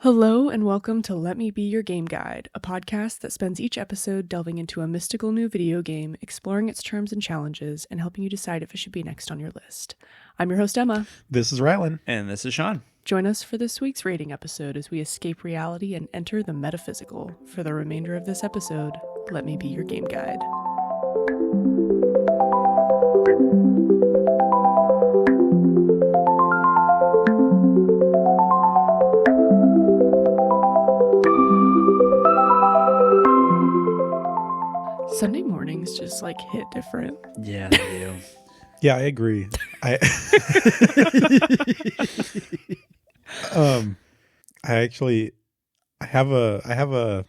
Hello and welcome to Let Me Be Your Game Guide, a podcast that spends each episode delving into a mystical new video game, exploring its terms and challenges, and helping you decide if it should be next on your list. I'm your host, Emma. This is Rylan. And this is Shawn. Join us for this week's rating episode as we escape reality and enter the metaphysical. For the remainder of this episode, let me be your game guide. Sunday mornings just hit different. Yeah, they do. Yeah, I agree. I have a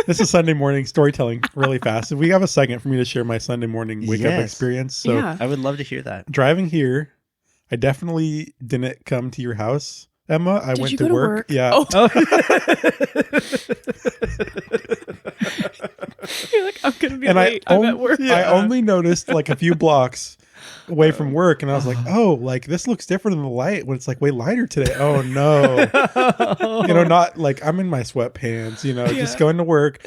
this is Sunday morning storytelling really fast. If we have a second for me to share my Sunday morning wake up experience. So yeah. I would love to hear that. Driving here, I definitely didn't come to your house, Emma. I went to work. Yeah. Oh. You're like, I'm going to be late. I'm at work. I only noticed a few blocks away from work, and I was like, oh, this looks different in the light when it's way lighter today. Oh, no. Not I'm in my sweatpants, just going to work.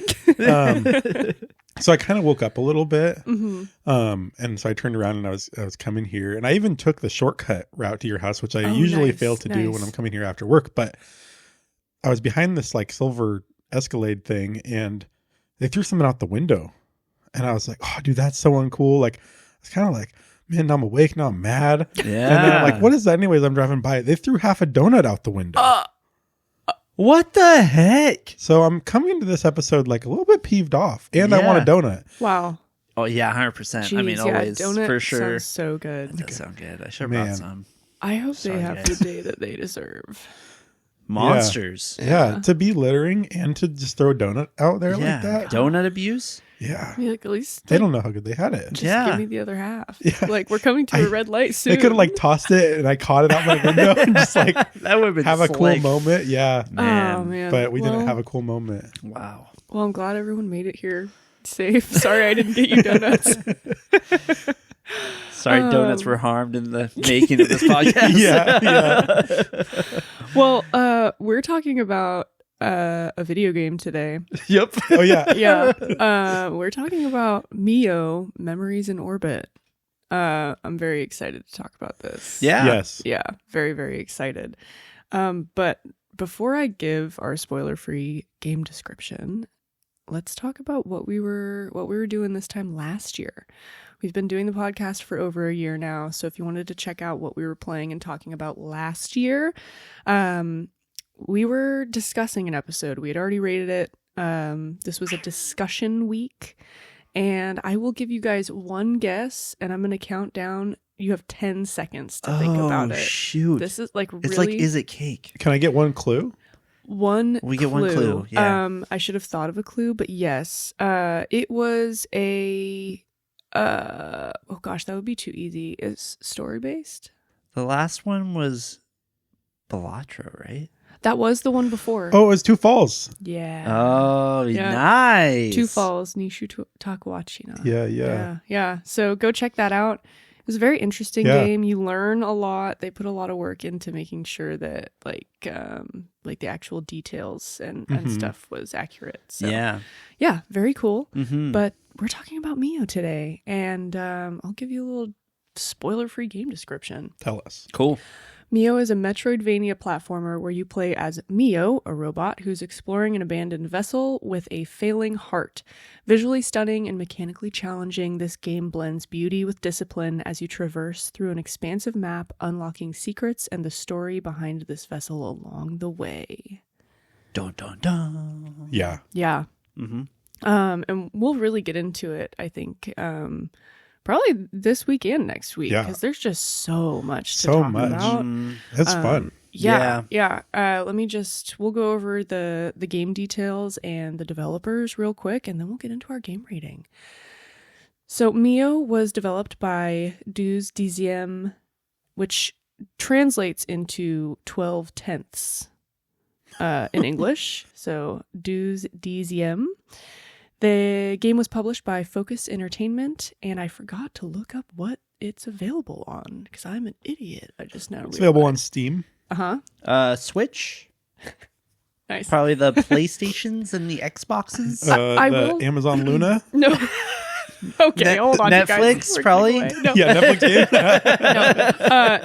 So I kind of woke up a little bit. Mm-hmm. And so I turned around and I was coming here, and I even took the shortcut route to your house, which I usually fail to do when I'm coming here after work. But I was behind this silver Escalade thing, and they threw something out the window, and I was like, oh, dude, that's so uncool. I was kind of man, now I'm awake, now I'm mad. Yeah. And then I'm what is that anyways? I'm driving by. They threw half a donut out the window. What the heck? So I'm coming into this episode a little bit peeved off, and I want a donut. Wow. Oh, yeah, 100%. Jeez, I mean, always, donut for sure. Sounds so good. That does sound good. I should have brought some. I hope they have the day that they deserve. Monsters. Yeah, to be littering and to just throw a donut out there like that. Donut abuse? Yeah. At least they don't know how good they had it. Just give me the other half. Yeah. We're coming to a red light soon. They could have tossed it, and I caught it out my window and just that would have been have a cool moment. Yeah. Man. Oh, man. But we didn't have a cool moment. Wow. Well, I'm glad everyone made it here safe. Sorry I didn't get you donuts. Sorry, donuts were harmed in the making of this podcast. Yeah. Well, we're talking about a video game today. Yep. Oh, yeah. Yeah. We're talking about MIO, Memories in Orbit. I'm very excited to talk about this. Yeah. Yes. Yeah. Very, very excited. But before I give our spoiler-free game description, let's talk about what we were doing this time last year. We've been doing the podcast for over a year now, so if you wanted to check out what we were playing and talking about last year, we were discussing an episode. We had already rated it. This was a discussion week, and I will give you guys one guess, and I'm going to count down. You have 10 seconds to think about it. Oh, shoot. This is really... It's is it cake? Can I get one clue? We get one clue. Yeah. I should have thought of a clue, but yes. It was a... oh gosh, that would be too easy. Is story based? The last one was Balatro, right? That was the one before. Oh, it was Two Falls. Yeah. Oh, Yeah. nice. Two Falls, Nishu Takawachina. Yeah. Yeah. So go check that out. It was a very interesting game. You learn a lot. They put a lot of work into making sure that the actual details and stuff was accurate. So yeah, very cool. Mm-hmm. But we're talking about MIO today, and I'll give you a little spoiler-free game description. Tell us. Cool. MIO is a metroidvania platformer where you play as MIO, a robot who's exploring an abandoned vessel with a failing heart. Visually stunning and mechanically challenging, this game blends beauty with discipline as you traverse through an expansive map, unlocking secrets and the story behind this vessel along the way. Dun, dun, dun. Yeah. Yeah. Mm-hmm. And we'll really get into it, I think, probably this week and next week, because there's just so much to talk about. That's fun. Yeah. We'll go over the game details and the developers real quick, and then we'll get into our game rating. So MIO was developed by 12/10, which translates into 12/10 in English. So 12/10. The game was published by Focus Entertainment, and I forgot to look up what it's available on because I'm an idiot. I just now realized. It's available on Steam. Switch. Nice. Probably the PlayStations and the Xboxes. The Amazon Luna. No. Okay, hold on. Netflix, you guys. probably. No. Yeah, Netflix game.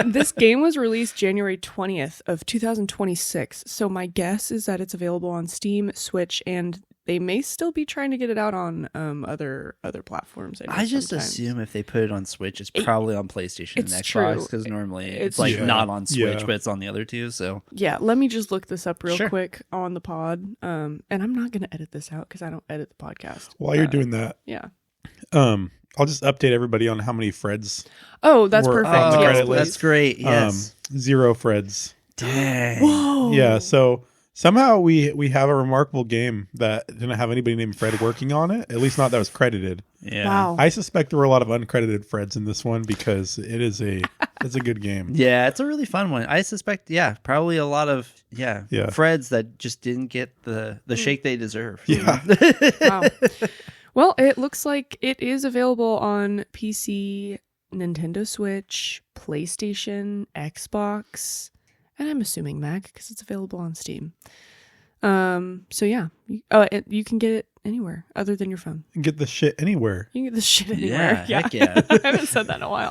No. This game was released January 20th of 2026. So my guess is that it's available on Steam, Switch, and they may still be trying to get it out on other platforms. I just assume if they put it on Switch, it's probably on PlayStation and Xbox, because normally it's like not on Switch, but it's on the other two. So yeah, let me just look this up real Sure. quick on the pod. And I'm not going to edit this out because I don't edit the podcast. While you're doing that, yeah. I'll just update everybody on how many Freds. Oh, that's were perfect. on the Yes, credit please. list. That's great. Yes. 0 Freds. Dang. Whoa. Yeah, so somehow we have a remarkable game that didn't have anybody named Fred working on it, at least not that was credited. Yeah. Wow. I suspect there were a lot of uncredited Freds in this one because it's a good game. Yeah, it's a really fun one. I suspect, probably a lot of Freds that just didn't get the shake they deserve. Yeah. Wow. Well, it looks like it is available on PC, Nintendo Switch, PlayStation, Xbox, and I'm assuming Mac because it's available on Steam. So yeah, you can get it anywhere other than your phone. You can get the shit anywhere. You can get the shit anywhere. Yeah, heck yeah. I haven't said that in a while.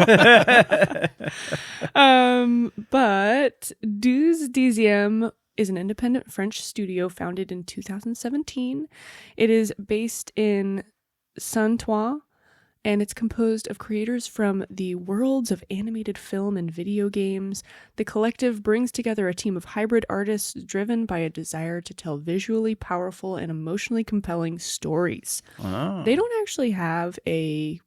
But Douze Dixième is an independent French studio founded in 2017. It is based in Saint-Ouen, and it's composed of creators from the worlds of animated film and video games. The collective brings together a team of hybrid artists driven by a desire to tell visually powerful and emotionally compelling stories. Oh. They don't actually have a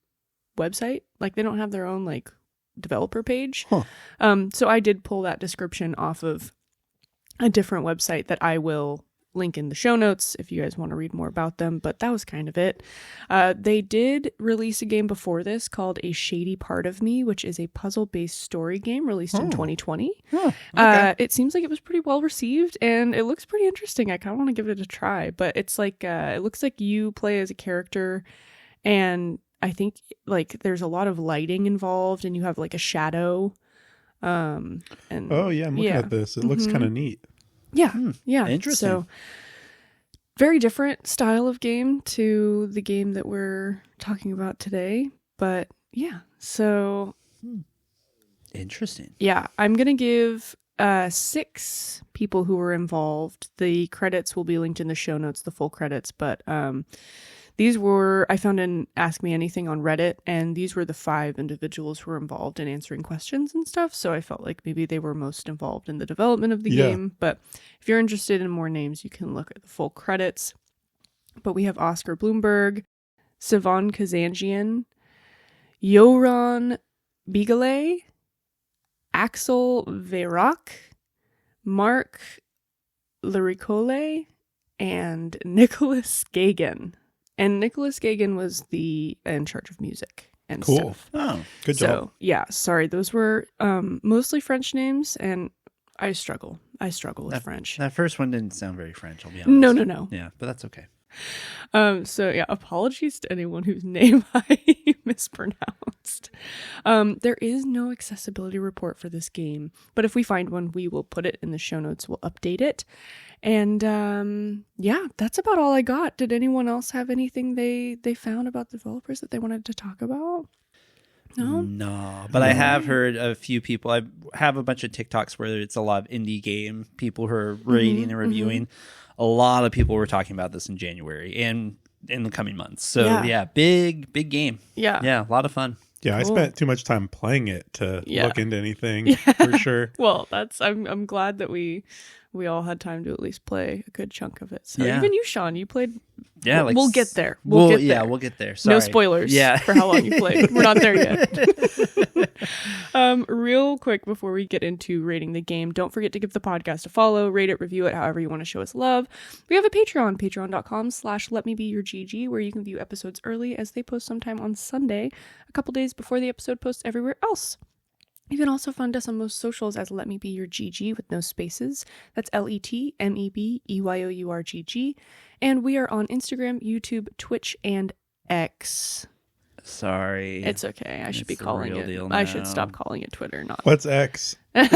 website. Like, they don't have their own, like, developer page. Huh. So I did pull that description off of a different website that I will link in the show notes if you guys want to read more about them, but that was kind of it. They did release a game before this called A Shady Part of Me, which is a puzzle-based story game released in 2020. Oh, okay. It seems like it was pretty well received, and it looks pretty interesting. I kind of want to give it a try, but it's like it looks like you play as a character, and I think like there's a lot of lighting involved, and you have like a shadow. And I'm looking at this. It looks kind of neat. Yeah, yeah. Interesting. So, very different style of game to the game that we're talking about today. But yeah, so. Interesting. Yeah, I'm going to give 6 people who were involved. The credits will be linked in the show notes, the full credits. But these were, I found in Ask Me Anything on Reddit, and these were the 5 individuals who were involved in answering questions and stuff. So I felt like maybe they were most involved in the development of the game. But if you're interested in more names, you can look at the full credits. But we have Oscar Bloomberg, Sivan Kazanjian, Yoran Bigelet, Axel Veyrak, Mark Laricole, and Nicholas Gagan. And Nicholas Gagan was in charge of music and stuff. Oh, good So, job. yeah, sorry. Those were mostly French names, and I struggle. with French. That first one didn't sound very French, I'll be honest. No. Yeah, but that's okay. So yeah, apologies to anyone whose name I mispronounced. There is no accessibility report for this game, but if we find one, we will put it in the show notes. We'll update it. And yeah, that's about all I got. Did anyone else have anything they found about the developers that they wanted to talk about? No, but I have heard a few people. I have a bunch of TikToks where it's a lot of indie game people who are rating and reviewing. A lot of people were talking about this in January and in the coming months. So yeah, big game. Yeah, a lot of fun. Yeah, Cool. I spent too much time playing it to look into anything for sure. Well, I'm glad that we all had time to at least play a good chunk of it. So Yeah. even you, Shawn, you played. Yeah, like we'll get there. We'll get there. We'll get there. Sorry. No spoilers for how long you played. We're not there yet. Real quick before we get into rating the game, don't forget to give the podcast a follow, rate it, review it, however you want to show us love. We have a Patreon, patreon.com/letmebeyourgg, where you can view episodes early as they post sometime on Sunday, a couple days before the episode posts everywhere else. You can also find us on most socials as Let Me Be Your GG with no spaces. That's LetMeBeyourGG. And we are on Instagram, YouTube, Twitch, and X. Sorry. It's okay. I should It's be the calling real it. deal I should now. stop calling it Twitter, not. What's X? You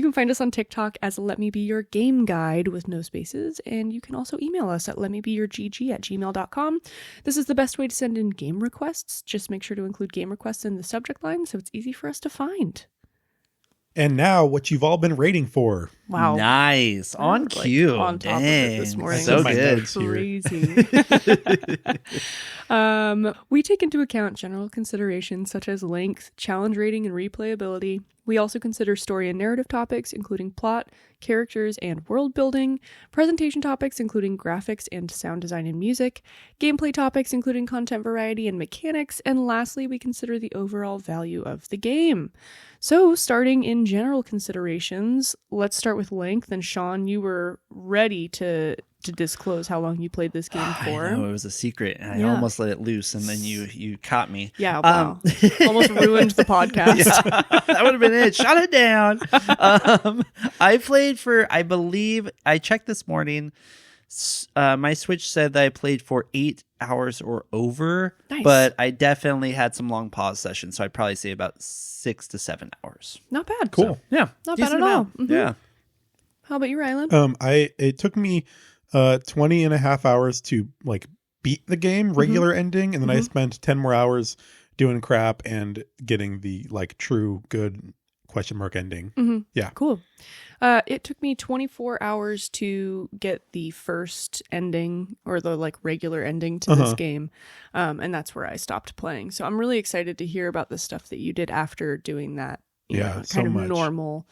can find us on TikTok as Let Me Be Your Game Guide with no spaces, and you can also email us at letmebeyourgg@gmail.com. This is the best way to send in game requests. Just make sure to include game requests in the subject line so it's easy for us to find. And now, what you've all been rating for. Wow. Nice. On Like, cue. on top of Dang. it this morning. So My good. notes here. Crazy. We take into account general considerations such as length, challenge rating, and replayability. We also consider story and narrative topics, including plot, characters, and world building, presentation topics, including graphics and sound design and music, gameplay topics, including content variety and mechanics, and lastly, we consider the overall value of the game. So, starting in general considerations, let's start with length. And Shawn, you were ready to disclose how long you played this game for. I know, it was a secret, and I Yeah. almost let it loose, and then you caught me. Yeah, wow. Almost ruined the podcast. Yeah, that would have been it. Shut it down. I played for, I believe, I checked this morning. My Switch said that I played for 8 hours or over, Nice. but I definitely had some long pause sessions, so I'd probably say about 6 to 7 hours. Not bad. Cool. Yeah, Not bad decent at all. amount. Mhm. Yeah. How about you, Rylan? It took me 20 and a half hours to like beat the game regular ending, and then I spent 10 more hours doing crap and getting the like true good question mark ending. Yeah. Cool. It took me 24 hours to get the first ending or the like regular ending to this game. And that's where I stopped playing. So I'm really excited to hear about the stuff that you did after doing that. You Yeah, know, so kind of much. normal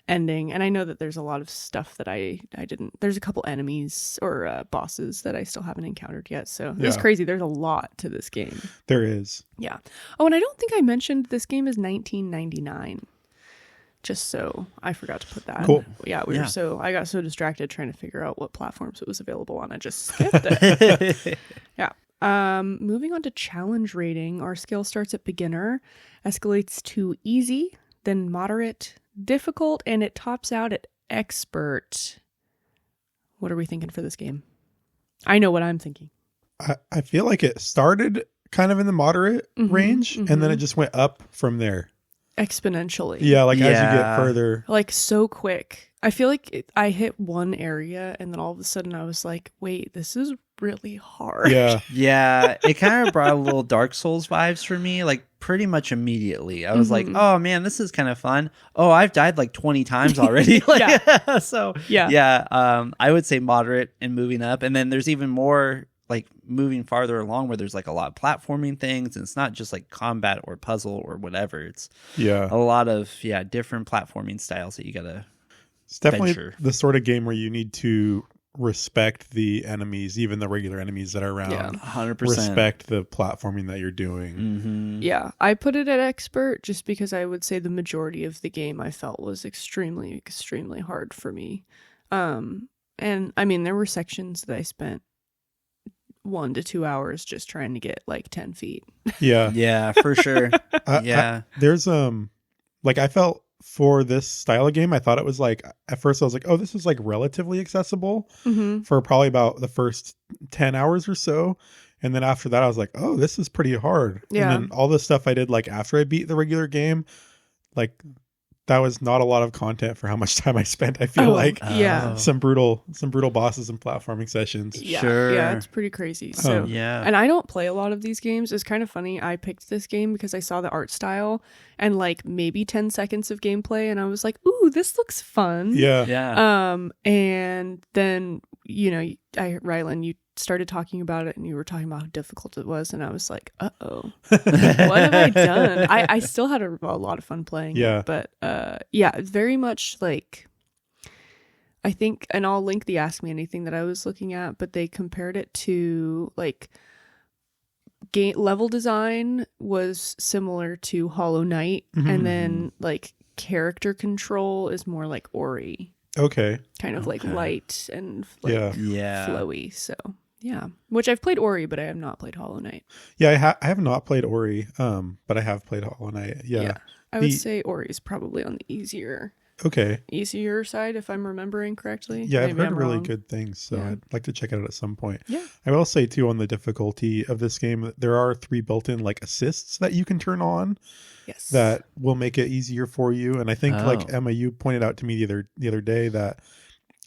ending. And I know that there's a lot of stuff that I didn't, there's a couple enemies or bosses that I still haven't encountered yet. So it's Yeah. crazy. There's a lot to this game. There is. Yeah. Oh, and I don't think I mentioned this game is 1999. Just so I forgot to put that. Cool. Yeah, Yeah. I got so distracted trying to figure out what platforms it was available on. I just skipped it. Yeah. Moving on to challenge rating, our scale starts at beginner, escalates to easy, then moderate, difficult, and it tops out at expert. What are we thinking for this game? I know what I'm thinking. I feel like it started kind of in the moderate range, and then it just went up from there. Exponentially. Yeah, like as you Yeah. get further. Like so quick. I feel like I hit one area and then all of a sudden I was like, wait, this is really hard. Yeah. Yeah, it kind of brought a little Dark Souls vibes for me, like pretty much immediately. I was like, oh man, this is kind of fun. Oh, I've died like 20 times already. Like, so yeah, I would say moderate and moving up. And then there's even more like moving farther along where there's like a lot of platforming things, and it's not just like combat or puzzle or whatever. It's Yeah. a lot of different platforming styles that you gotta It's definitely venture. the sort of game where you need to respect the enemies, even the regular enemies that are around. Yeah. 100%. Respect the platforming that you're doing. Mm-hmm. Yeah, I put it at expert just because I would say the majority of the game I felt was extremely, extremely hard for me. And I mean, there were sections that I spent 1 to 2 hours just trying to get like 10 feet. Yeah. Yeah, for sure. Yeah. There's like I felt for this style of game, I thought it was like at first I was like, oh, this is like relatively accessible for probably about the first 10 hours or so. And then after that I was like, oh, this is pretty hard. Yeah. And then all the stuff I did like after I beat the regular game, like that was not a lot of content for how much time I spent. I feel like yeah. some brutal bosses and platforming sessions. Yeah, Sure. yeah, it's pretty crazy. So, Yeah. and I don't play a lot of these games. It's kind of funny. I picked this game because I saw the art style and like maybe 10 seconds of gameplay, and I was like, "Ooh, this looks fun." Yeah. Yeah. And then Rylan, you started talking about it, and you were talking about how difficult it was, and I was like, "Uh-oh, what have I done?" I still had a lot of fun playing. Yeah. it, but yeah, it's very much like. I think, and I'll link the Ask Me Anything that I was looking at, but they compared it to like game level design was similar to Hollow Knight, and then like character control is more like Ori, Okay. kind of like light and like Yeah. flowy. So yeah, which I've played Ori, but I have not played Hollow Knight. Yeah, I have not played Ori, but I have played Hollow Knight. Yeah. I would say Ori is probably on the easier Okay. easier side, if I'm remembering correctly. Yeah, I've Maybe heard I'm really wrong. good things, so Yeah. I'd like to check it out at some point. Yeah. I will say too, on the difficulty of this game, that there are 3 built-in like assists that you can turn on Yes. that will make it easier for you. And I think like Emma, you pointed out to me the other day that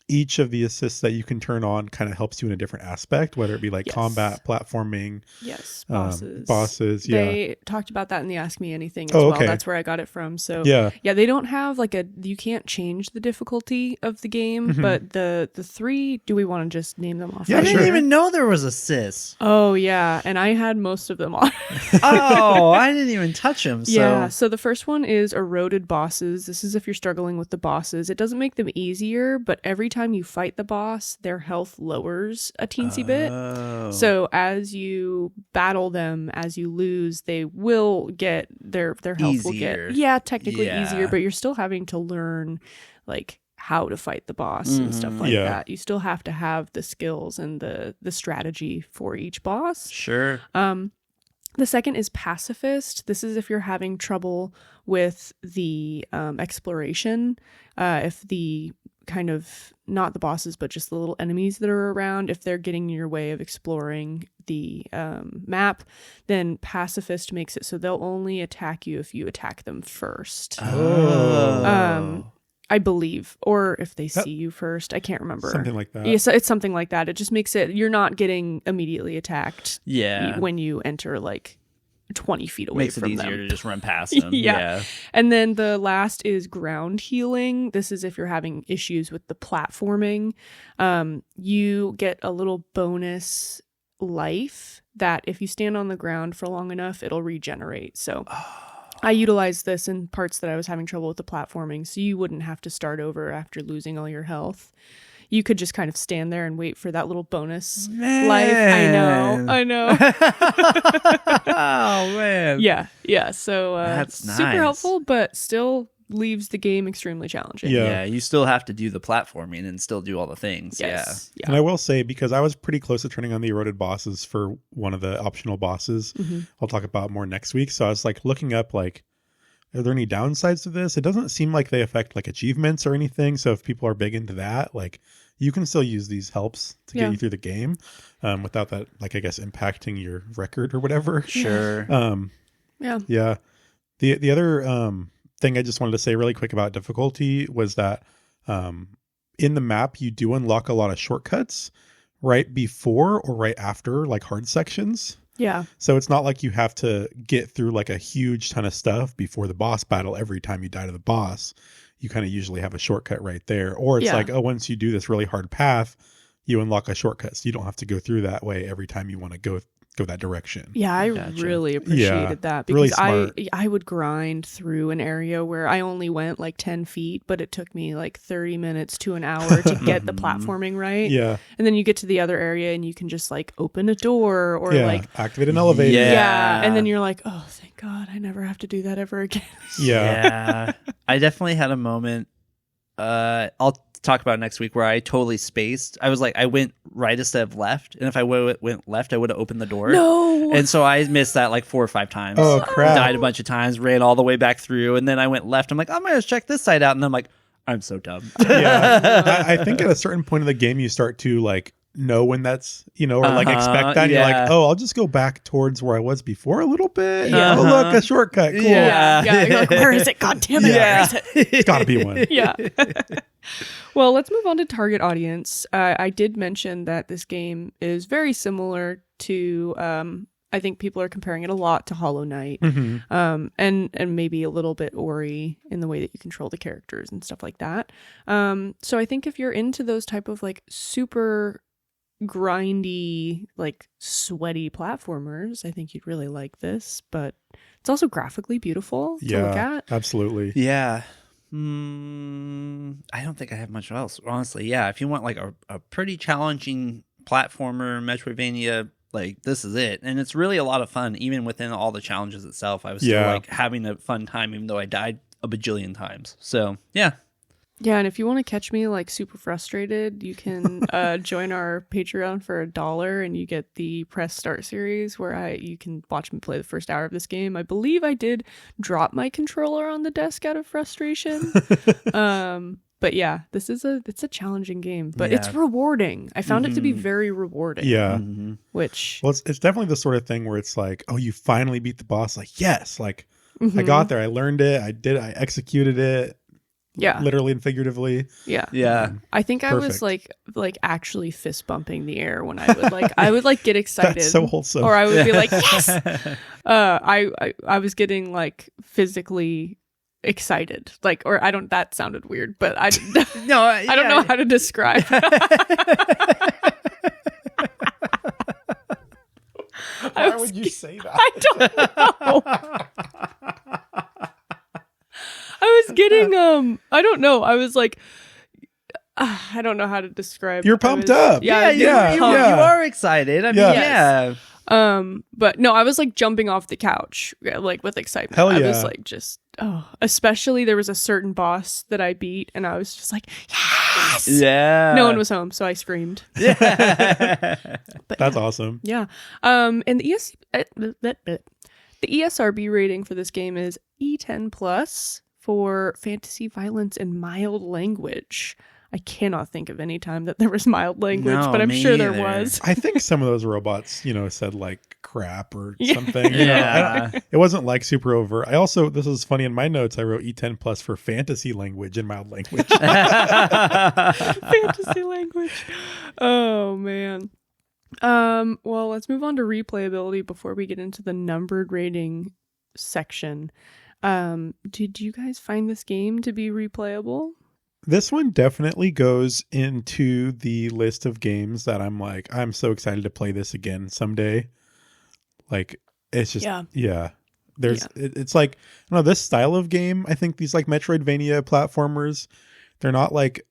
each of the assists that you can turn on kind of helps you in a different aspect, whether it be like Yes. combat, platforming, Yes, bosses. Yeah. They talked about that in the Ask Me Anything as Oh, well. okay. That's where I got it from. So Yeah. they don't have like you can't change the difficulty of the game, but the 3, do we want to just name them off? Yeah, I right didn't sure. here? even know there was assists. Oh yeah, and I had most of them on. Oh, I didn't even touch them. So. Yeah, so the first one is eroded bosses. This is if you're struggling with the bosses. It doesn't make them easier, but every time you fight the boss, their health lowers a teensy bit. So as you battle them, as you lose, they will get their health will Easier. get technically Yeah. easier, but you're still having to learn like how to fight the boss and stuff like Yeah. that. You still have to have the skills and the strategy for each boss. Sure. The second is pacifist. This is if you're having trouble with the exploration. If the kind of, not the bosses, but just the little enemies that are around, if they're getting in your way of exploring the map, then pacifist makes it so they'll only attack you if you attack them first. I believe, or if they see you first. I can't remember. Something like that. Yes, it's something like that. It just makes it, you're not getting immediately attacked Yeah. when you enter like 20 feet away Makes it from easier them. to just run past them. Yeah. And then the last is ground healing. This is if you're having issues with the platforming. You get a little bonus life that if you stand on the ground for long enough, it'll regenerate. So I utilized this in parts that I was having trouble with the platforming, so you wouldn't have to start over after losing all your health. You could just kind of stand there and wait for that little bonus life. I know. Oh, man. Yeah. So That's super nice. helpful, but still leaves the game extremely challenging. Yeah. Yeah, you still have to do the platforming and still do all the things. Yes. And I will say, because I was pretty close to turning on the eroded bosses for one of the optional bosses, I'll talk about more next week. So I was like looking up, like, are there any downsides to this? It doesn't seem like they affect like achievements or anything. So if people are big into that, like you can still use these helps to get you through the game without that, like, I guess, impacting your record or whatever. Sure. Yeah. The other thing I just wanted to say really quick about difficulty was that in the map, you do unlock a lot of shortcuts right before or right after like hard sections. Yeah. So it's not like you have to get through like a huge ton of stuff before the boss battle every time you die to the boss. You kind of usually have a shortcut right there. Or it's like, oh, once you do this really hard path, you unlock a shortcut. So you don't have to go through that way every time you want to go that direction. Yeah, I Gotcha. really appreciated that really because smart. I would grind through an area where I only went like 10 feet, but it took me like 30 minutes to an hour to get the platforming right. Yeah. And then you get to the other area and you can just like open a door or like activate an elevator. Yeah. and then you're like, oh, thank God, I never have to do that ever again. Yeah. I definitely had a moment. I'll talk about it next week where I totally spaced. I was like, I went right instead of left, and if I went left, I would have opened the door. No. And so I missed that like 4 or 5 times. Oh, crap. Died a bunch of times, ran all the way back through, and then I went left. I'm like, I'm gonna check this side out, and I'm like, I'm so dumb. Yeah. I think at a certain point in the game, you start to like know when that's, or like expect that. And you're like, oh, I'll just go back towards where I was before a little bit. Yeah. Oh, look, a shortcut. Cool. Yeah. You're like, where is it? God damn it. Yeah. Where is it? It's got to be one. Yeah. Well, let's move on to target audience. I did mention that this game is very similar to, I think people are comparing it a lot to Hollow Knight, and maybe a little bit Ori in the way that you control the characters and stuff like that. So I think if you're into those type of like super grindy, like sweaty platformers, I think you'd really like this, but it's also graphically beautiful to look at. Absolutely. Yeah. I don't think I have much else, honestly. Yeah, if you want like a pretty challenging platformer, metroidvania, like this is it. And it's really a lot of fun, even within all the challenges itself. I was still like having a fun time, even though I died a bajillion times. So, yeah. Yeah, and if you want to catch me like super frustrated, you can join our Patreon for $1 and you get the press start series where you can watch me play the first hour of this game. I believe I did drop my controller on the desk out of frustration. But yeah, it's a challenging game, but it's rewarding. I found it to be very rewarding. Yeah. Which it's definitely the sort of thing where it's like, oh, you finally beat the boss. Like, yes, like I got there. I learned it. I executed it. Yeah. Literally and figuratively. Yeah. Yeah. I think I was like actually fist bumping the air when I would get excited. That's so wholesome. Or I would be like, yes. I was getting like physically excited. Like, or that sounded weird, but I don't know how to describe. Why would you say that? I don't know. I was getting I don't know. I was like I don't know how to describe. You're pumped up. Yeah, you are excited. I mean, yeah. But no, I was like jumping off the couch like with excitement. Hell yeah. I was like especially there was a certain boss that I beat and I was just like, yes. Yeah. No one was home, so I screamed. Yeah. But that's awesome. Yeah. And the ESRB rating for this game is E10 plus for fantasy, violence, and mild language. I cannot think of any time that there was mild language, but I'm sure there was. I think some of those robots, said like crap or something. It wasn't like super over. This is funny, in my notes, I wrote E10 plus for fantasy language and mild language. Fantasy language. Oh, man. Well, let's move on to replayability before we get into the numbered rating section. Did you guys find this game to be replayable? This one definitely goes into the list of games that I'm so excited to play this again someday. Like, it's just, it's like, I don't know, this style of game, I think these like Metroidvania platformers, they're not like,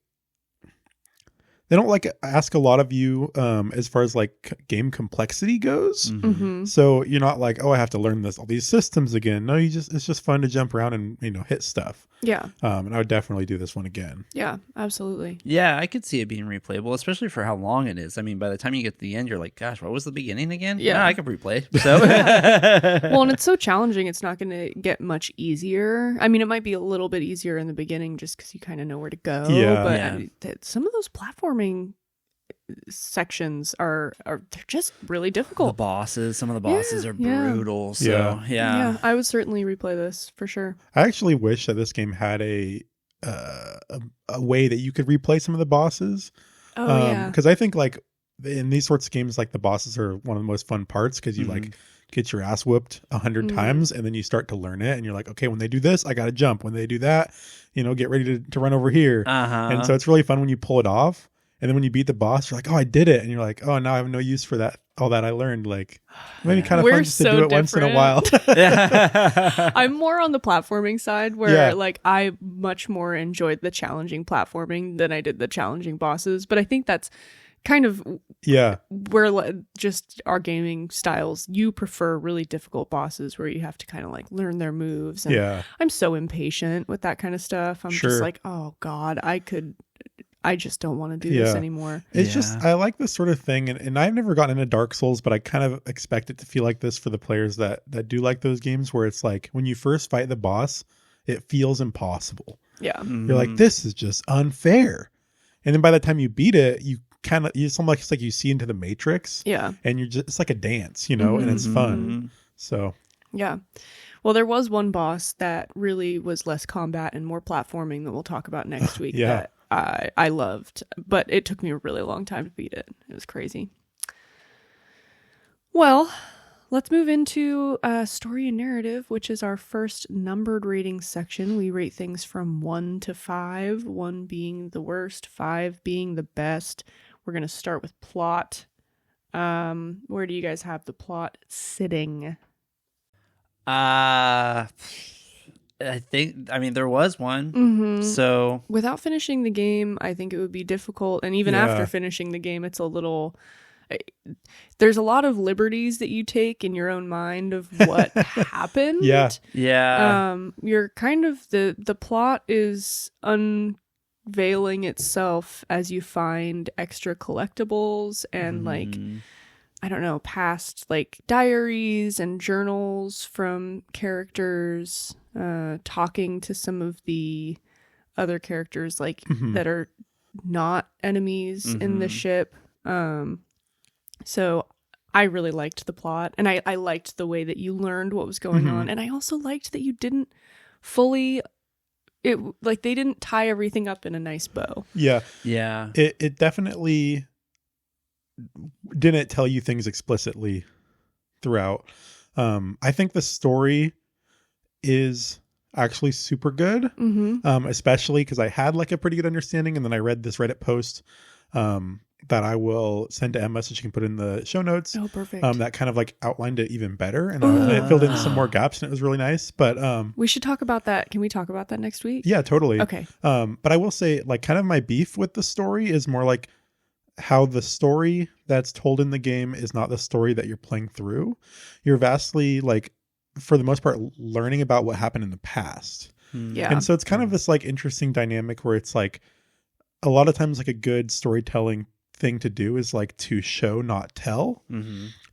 they don't like ask a lot of you as far as like game complexity goes. Mm-hmm. So you're not like, oh, I have to learn all these systems again. No, it's just fun to jump around and hit stuff. Yeah. And I would definitely do this one again. Yeah, absolutely. Yeah, I could see it being replayable, especially for how long it is. I mean, by the time you get to the end, you're like, gosh, what was the beginning again? Yeah, I could replay. So well, and it's so challenging, it's not going to get much easier. I mean, it might be a little bit easier in the beginning just because you kind of know where to go. Yeah. But some of those platforming sections are they're just really difficult. Some of the bosses are brutal. So yeah, I would certainly replay this for sure. I actually wish that this game had a way that you could replay some of the bosses. Because I think like in these sorts of games, like the bosses are one of the most fun parts because you like get your ass whooped 100 times and then you start to learn it and you're like, okay, when they do this, I got to jump. When they do that, get ready to run over here. And so it's really fun when you pull it off. And then when you beat the boss, you're like, oh, I did it. And you're like, oh, now I have no use for that. All that I learned, like, maybe kind of fun just to do it once in a while. I'm more on the platforming side where like I much more enjoyed the challenging platforming than I did the challenging bosses. But I think that's kind of where just our gaming styles, you prefer really difficult bosses where you have to kind of like learn their moves. And I'm so impatient with that kind of stuff. I'm just like, oh God, I just don't want to do this anymore. It's just, I like this sort of thing. And I've never gotten into Dark Souls, but I kind of expect it to feel like this for the players that do like those games where it's like when you first fight the boss, it feels impossible. Yeah. You're like, this is just unfair. And then by the time you beat it, it's almost like you see into the Matrix. Yeah. And it's like a dance, and it's fun. So. Yeah. Well, there was one boss that really was less combat and more platforming that we'll talk about next week. That I loved, but it took me a really long time to beat it. It was crazy. Well, let's move into story and narrative, which is our first numbered rating section. We rate things from 1 to 5, 1 being the worst, 5 being the best. We're going to start with plot. Where do you guys have the plot sitting? There was one. So without finishing the game, I think it would be difficult. And even after finishing the game, it's a little, there's a lot of liberties that you take in your own mind of what happened. Yeah. You're kind of, the plot is unveiling itself as you find extra collectibles and like, I don't know, past like diaries and journals from characters, talking to some of the other characters like that are not enemies in the ship. So I really liked the plot, and I liked the way that you learned what was going on, and I also liked that you didn't fully they didn't tie everything up in a nice bow. Yeah. It definitely didn't tell you things explicitly throughout. I think the story is actually super good, especially because I had like a pretty good understanding, and then I read this Reddit post that I will send to Emma so she can put in the show notes. Oh, perfect. That kind of like outlined it even better, and it filled in some more gaps, and it was really nice. But we should talk about that. Can we talk about that next week? Yeah, totally. Okay. But I will say, like, kind of my beef with the story is more like how the story that's told in the game is not the story that you're playing through. You're vastly, like, for the most part, learning about what happened in the past. Yeah. And so it's kind of this like interesting dynamic where it's like a lot of times like a good storytelling thing to do is like to show, not tell.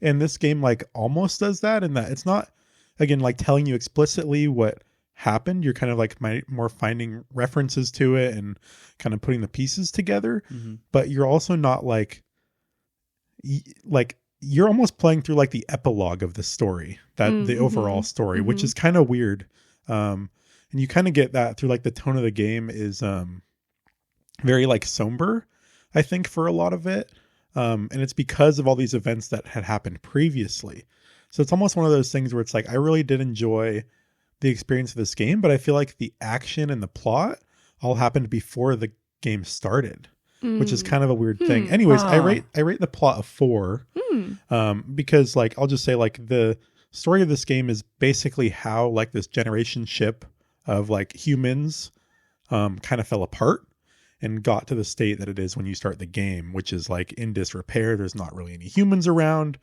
And this game like almost does that, in that it's not, again, like telling you explicitly what happened. You're kind of like more finding references to it and kind of putting the pieces together. But you're also not like you're almost playing through like the epilogue of the story, that the overall story, which is kind of weird. And you kind of get that through like the tone of the game is very like somber, I think, for a lot of it. And it's because of all these events that had happened previously. So it's almost one of those things where it's like, I really did enjoy the experience of this game, but I feel like the action and the plot all happened before the game started, which is kind of a weird thing. Anyways, I rate the plot a 4, because like, I'll just say like the story of this game is basically how like this generation ship of like humans kind of fell apart and got to the state that it is when you start the game, which is like in disrepair. There's not really any humans around.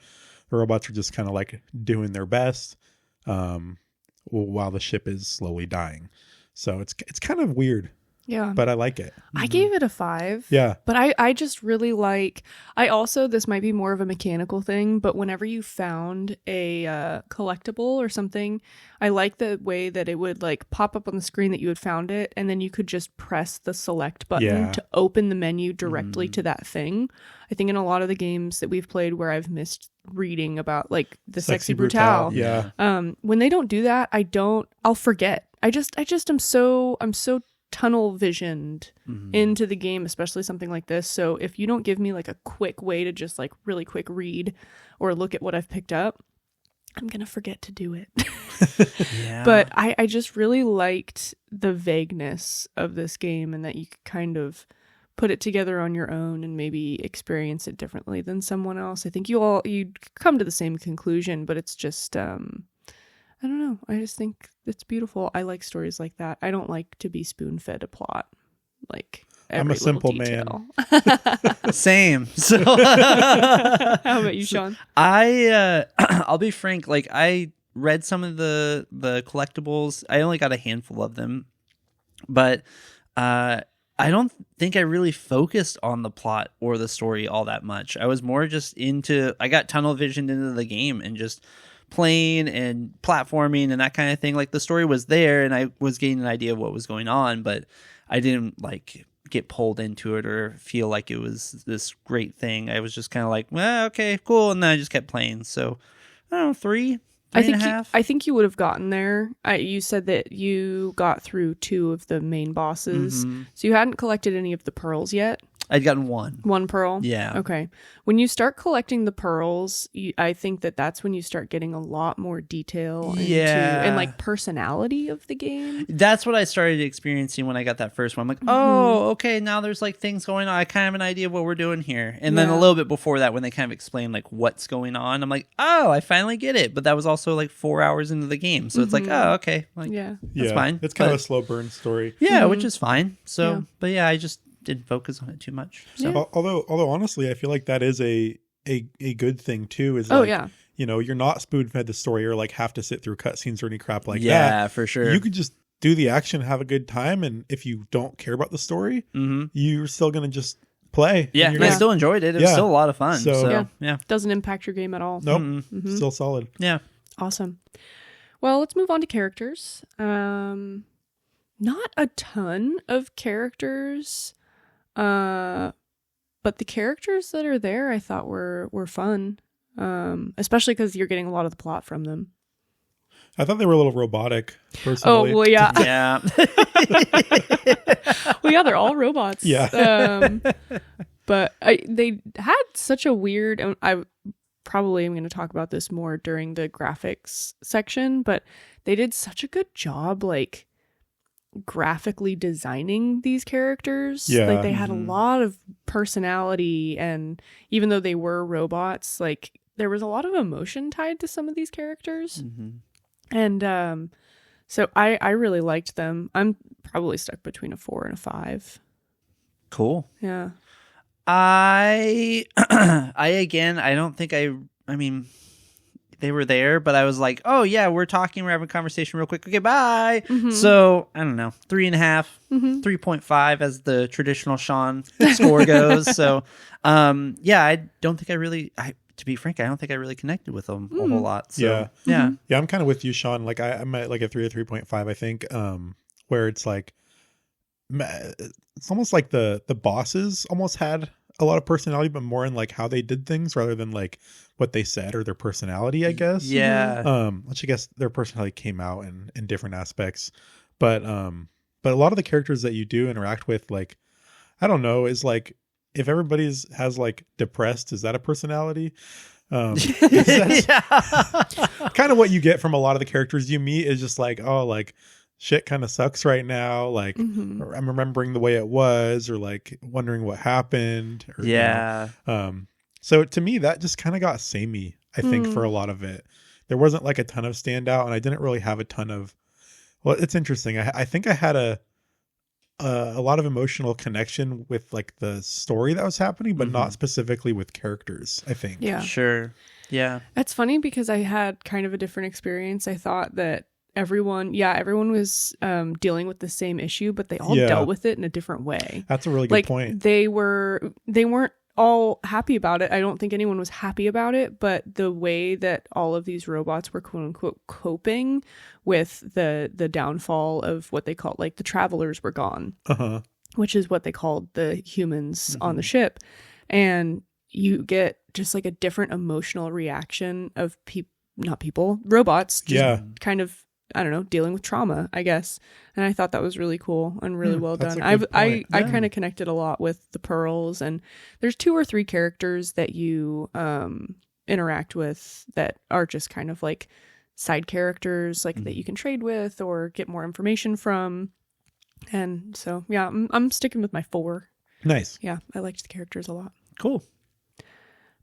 The robots are just kind of like doing their best while the ship is slowly dying. So it's kind of weird. Yeah. But I like it. I gave it a 5. Yeah. But I just really like, this might be more of a mechanical thing, but whenever you found a collectible or something, I like the way that it would like pop up on the screen that you had found it, and then you could just press the select button to open the menu directly to that thing. I think in a lot of the games that we've played where I've missed reading about like the Sexy Brutale. Yeah. When they don't do that, I'll forget. I'm so tunnel visioned into the game, especially something like this. So if you don't give me like a quick way to just like really quick read or look at what I've picked up, I'm gonna forget to do it. But I just really liked the vagueness of this game, and that you could kind of put it together on your own and maybe experience it differently than someone else. I think you'd come to the same conclusion, but it's just I don't know. I just think it's beautiful. I like stories like that. I don't like to be spoon-fed a plot. Like, I'm a simple man. Same. So how about you, Shawn? I'll be frank. Like, I read some of the collectibles. I only got a handful of them, but I don't think I really focused on the plot or the story all that much. I was more just I got tunnel visioned into the game and just playing and platforming and that kind of thing. Like, the story was there and I was getting an idea of what was going on, but I didn't like get pulled into it or feel like it was this great thing. I was just kind of like, well, okay, cool. And then I just kept playing. So I don't know, 3 and a half. I think you would have gotten there. You said that you got through 2 of the main bosses. So you hadn't collected any of the pearls yet? I'd gotten 1. 1 pearl? Yeah. Okay. When you start collecting the pearls, I think that's when you start getting a lot more detail and like personality of the game. That's what I started experiencing when I got that first one. I'm like, oh, okay, now there's like things going on. I kind of have an idea of what we're doing here. And then a little bit before that, when they kind of explain like what's going on, I'm like, oh, I finally get it. But that was also like 4 hours into the game. So it's like, oh, okay. Like, that's fine. It's kind of a slow burn story. Yeah, which is fine. So, but yeah, I just didn't focus on it too much. So. Yeah. Although honestly, I feel like that is a good thing too. Is like, you know, you're not spoon fed the story or like have to sit through cutscenes or any crap like that. Yeah, for sure. You could just do the action, have a good time, and if you don't care about the story, you're still gonna just play. Yeah, I still enjoyed it. It was still a lot of fun. So yeah, doesn't impact your game at all. Nope, still solid. Yeah, awesome. Well, let's move on to characters. Not a ton of characters, but the characters that are there, I thought were fun, especially because you're getting a lot of the plot from them. I thought they were a little robotic, personally. Oh, well, yeah. Yeah. Well, yeah, they're all robots. Yeah. But they had such a weird... I probably am going to talk about this more during the graphics section, but they did such a good job, like, graphically designing these characters. Yeah. Like, they had a lot of personality, and even though they were robots, like, there was a lot of emotion tied to some of these characters. And so I really liked them. I'm probably stuck between a 4 and a 5. Cool. Yeah. I don't think I mean, they were there, but I was like, oh yeah, we're having a conversation real quick. Okay, bye. So I don't know, 3.5, 3.5 as the traditional Shawn score goes. So, yeah, I don't think to be frank, I don't think I really connected with them a whole lot. So, yeah. I'm kind of with you, Shawn. Like I'm at like a 3 or 3.5, I think, where it's like, it's almost like the bosses almost had a lot of personality, but more in like how they did things rather than like what they said or their personality, I guess. Yeah. Which I guess their personality came out in different aspects, but a lot of the characters that you do interact with, like, I don't know, is like, if everybody's has like depressed, is that a personality? Kind of what you get from a lot of the characters you meet is just like, oh, like shit kind of sucks right now. Like I'm remembering the way it was, or like wondering what happened. Or, you know. So to me, that just kind of got samey, I think, for a lot of it. There wasn't like a ton of standout, and I didn't really have a ton of, well, it's interesting. I think I had a lot of emotional connection with like the story that was happening, but not specifically with characters, I think. Yeah. Sure. Yeah. It's funny because I had kind of a different experience. I thought that everyone was dealing with the same issue, but they all dealt with it in a different way. That's a really good point. They weren't all happy about it. I don't think anyone was happy about it, but the way that all of these robots were quote unquote coping with the downfall of what they called, like, the travelers were gone, which is what they called the humans on the ship. And you get just like a different emotional reaction of robots, just kind of, I don't know, dealing with trauma, I guess. And I thought that was really cool and really well done. I kind of connected a lot with the Pearls, and there's 2 or 3 characters that you interact with that are just kind of like side characters, like that you can trade with or get more information from. And so, yeah, I'm sticking with my 4. Nice. Yeah, I liked the characters a lot. Cool.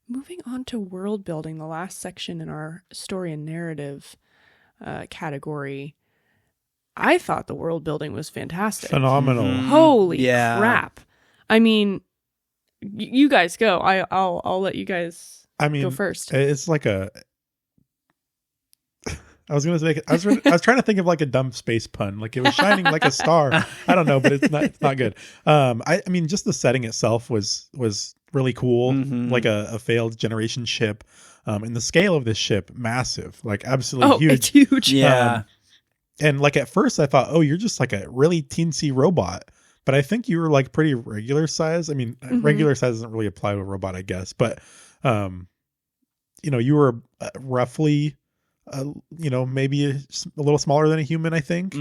Moving on to world building, the last section in our story and narrative category. I thought the world building was fantastic. Phenomenal. Holy crap. I mean, you guys go. I'll let you guys go first. It's like a I was trying to think of like a dumb space pun. Like it was shining like a star. I don't know, but it's not good. I mean, just the setting itself was really cool. Like a failed generation ship. And the scale of this ship, massive, like absolutely huge. It's huge. Yeah. And like at first I thought, oh, you're just like a really teensy robot. But I think you were like pretty regular size. I mean, regular size doesn't really apply to a robot, I guess. But, you were roughly, maybe a little smaller than a human, I think,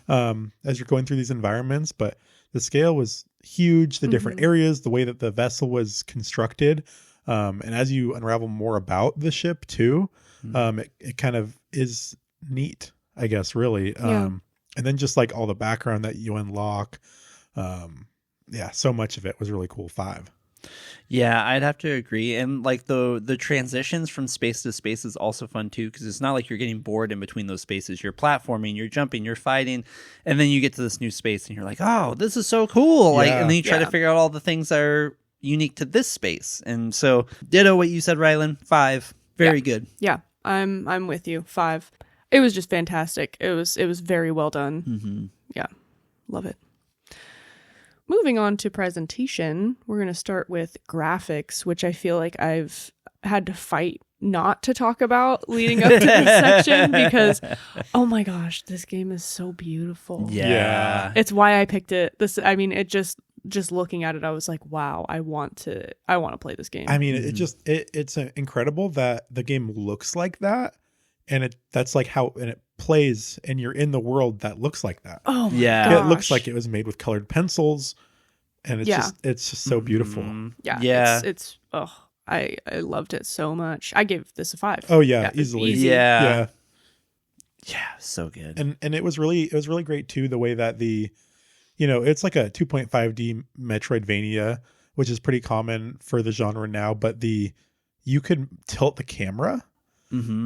as you're going through these environments. But the scale was huge, the different areas, the way that the vessel was constructed. And as you unravel more about the ship too, it kind of is neat, I guess, really. And then just like all the background that you unlock. So much of it was really cool. 5. Yeah, I'd have to agree. And like the transitions from space to space is also fun too, because it's not like you're getting bored in between those spaces. You're platforming, you're jumping, you're fighting, and then you get to this new space and you're like, oh, this is so cool. Like, and then you try to figure out all the things that are unique to this space. And so ditto what you said, Rylan. 5. Very good. Yeah, I'm with you. 5. it was just fantastic. It was very well done. Mm-hmm. Yeah, love it. Moving on to presentation, we're going to start with graphics, which I feel like I've had to fight not to talk about leading up to this section because, oh my gosh, this game is so beautiful. Yeah. It's why I picked it. It just looking at it, I was like, wow, I want to play this game. I mean, it's incredible that the game looks like that, and that's like how it plays, and you're in the world that looks like that. Oh my Yeah. gosh. It looks like it was made with colored pencils, and it's just so beautiful. Yeah. It's I loved it so much. I gave this a 5. Oh yeah, easily. Easy. Yeah, so good. And it was really great too, the way that it's like a 2.5D metroidvania, which is pretty common for the genre now, but you could tilt the camera,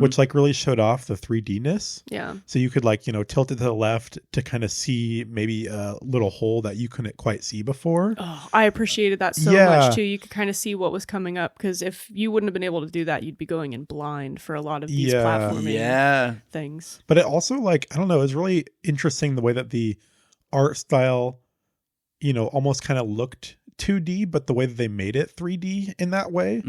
which like really showed off the 3D-ness. Yeah. So you could like, tilt it to the left to kind of see maybe a little hole that you couldn't quite see before. Oh, I appreciated that so much too. You could kind of see what was coming up, because if you wouldn't have been able to do that, you'd be going in blind for a lot of these platforming things. But it also, like, I don't know, it was really interesting the way that the art style, almost kind of looked 2D, but the way that they made it 3D in that way.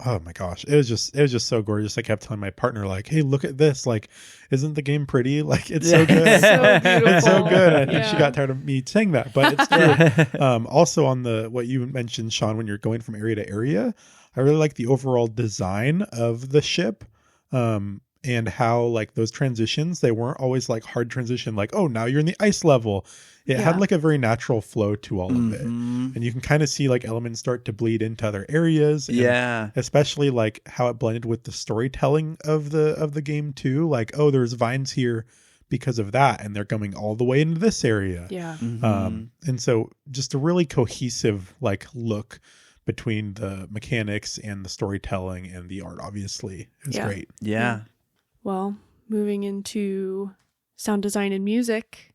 Oh my gosh, it was just so gorgeous. I kept telling my partner, like, hey, look at this, like, isn't the game pretty? Like, it's so good. It's so beautiful. It's so good. I think she got tired of me saying that, but it's true. Also on what you mentioned, Shawn, when you're going from area to area, I really like the overall design of the ship. And how, like, those transitions, they weren't always like hard transition, like, oh, now you're in the ice level. It had like a very natural flow to all of it. And you can kind of see like elements start to bleed into other areas. And especially like how it blended with the storytelling of the game too. Like, oh, there's vines here because of that, and they're coming all the way into this area. Yeah. And so just a really cohesive like look between the mechanics and the storytelling and the art, obviously. It was great. Yeah. Well, moving into sound design and music,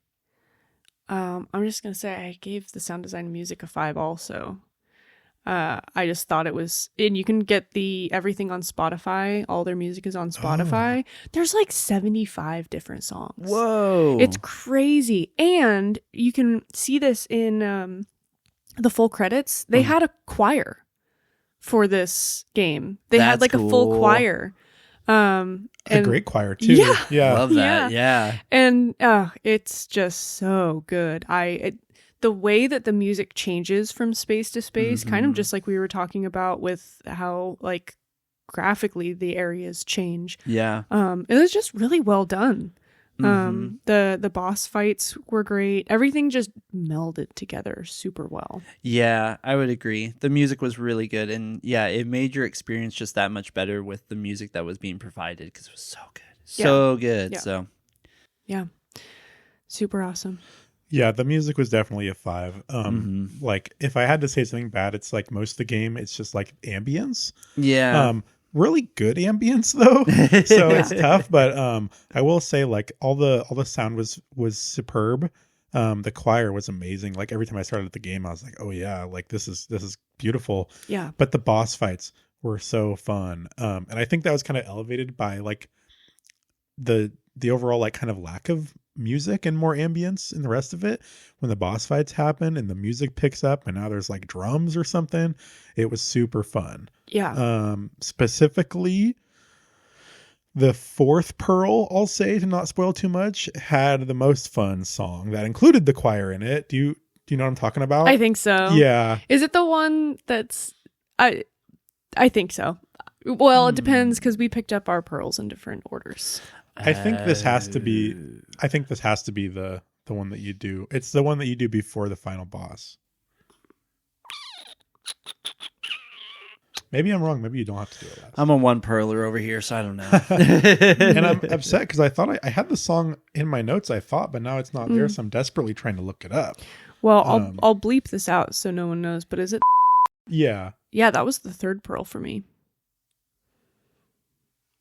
I'm just going to say I gave the sound design and music a 5 also. I just thought it was, and you can get everything on Spotify. All their music is on Spotify. There's like 75 different songs. Whoa. It's crazy. And you can see this in the full credits. They had a choir for this game. They had like a full choir. A great choir too. Yeah. Love that. Yeah. And it's just so good. The way that the music changes from space to space, kind of just like we were talking about with how like graphically the areas change. Yeah. It was just really well done. The boss fights were great. Everything just melded together super well. Yeah, I would agree. The music was really good, and yeah, it made your experience just that much better with the music that was being provided, because it was so good. Yeah. So yeah, super awesome. Yeah, the music was definitely a 5. Like, if I had to say something bad, it's like most of the game, it's just like ambience. Yeah. Really good ambience though, so it's tough. But I will say, like, all the sound was superb. The choir was amazing. Like, every time I started the game, I was like, oh yeah, like this is beautiful. Yeah. But the boss fights were so fun, and I think that was kind of elevated by like the overall like kind of lack of music and more ambience in the rest of it. When the boss fights happen and the music picks up and now there's like drums or something, it was super fun. Yeah. Specifically the 4th pearl, I'll say, to not spoil too much, had the most fun song that included the choir in it. Do you know what I'm talking about? I think so. Yeah. Is it the one that's I think so. Well, it depends, because we picked up our pearls in different orders. I think this has to be the one that you do. It's the one that you do before the final boss. Maybe I'm wrong. Maybe you don't have to do it. I'm a 1 pearler over here, so I don't know. And I'm upset because I thought I had the song in my notes, but now it's not there, so I'm desperately trying to look it up. Well, I'll bleep this out so no one knows, but is it? Yeah. Yeah, that was the 3rd pearl for me.